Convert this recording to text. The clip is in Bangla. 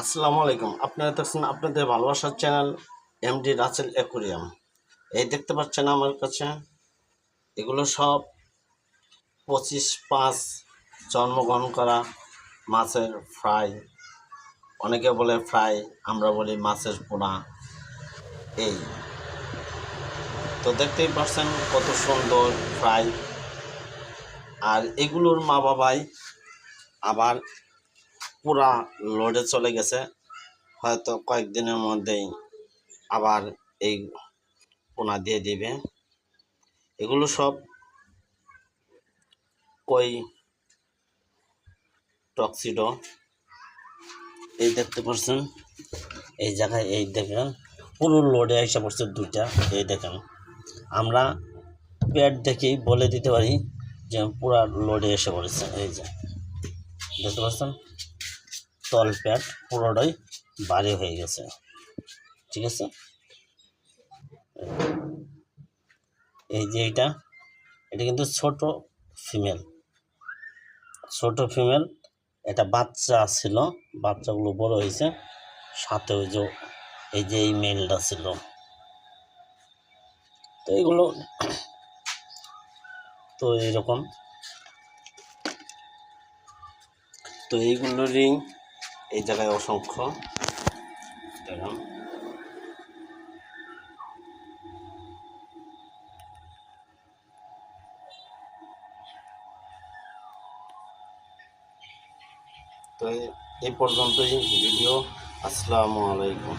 আসসালামু আলাইকুম। আপনারা দেখছেন আপনাদের ভালোবাসার চ্যানেল এমডি রাসেল অ্যাকুরিয়াম। এই দেখতে পাচ্ছেন আমার কাছে এগুলো সব 25/5 জন্মগ্রহণ করা মাছের ফ্রাই। অনেকে বলে ফ্রাই, আমরা বলি মাছের পোনা। এই তো দেখতেই পাচ্ছেন কত সুন্দর ফ্রাই। আর এগুলোর মা বাবাই আবার পুরা লোডে চলে গেছে, হয়তো কয়েকদিনের মধ্যেই আবার এই পোনা দিয়ে দিবে। এগুলো সব কই টক্সিডো। এই দেখতে পাচ্ছেন এই জায়গায়, এই দেখেন পুরো লোডে এসে পড়ছে দুইটা। এই দেখেন আমরা প্যাড দেখেই বলে দিতে পারি যে পুরা লোডে এসে পড়েছে। এই যে দেখতে পাচ্ছেন তল প্যাড পুরোটাই ভারী হয়ে গেছে। ঠিক আছে, এই যে এটা কিন্তু ছোট ফিমেল, এটা বাচ্চা ছিল, বাচ্চাগুলো বড় হয়েছে, সাথে ওই যে এই মেলটা ছিল। তো এইগুলো তো এইরকম, তো এইগুলোরই এই জায়গায় অসংখ্য দেখুন। তো এই পর্যন্তই ভিডিও। আসসালামু আলাইকুম।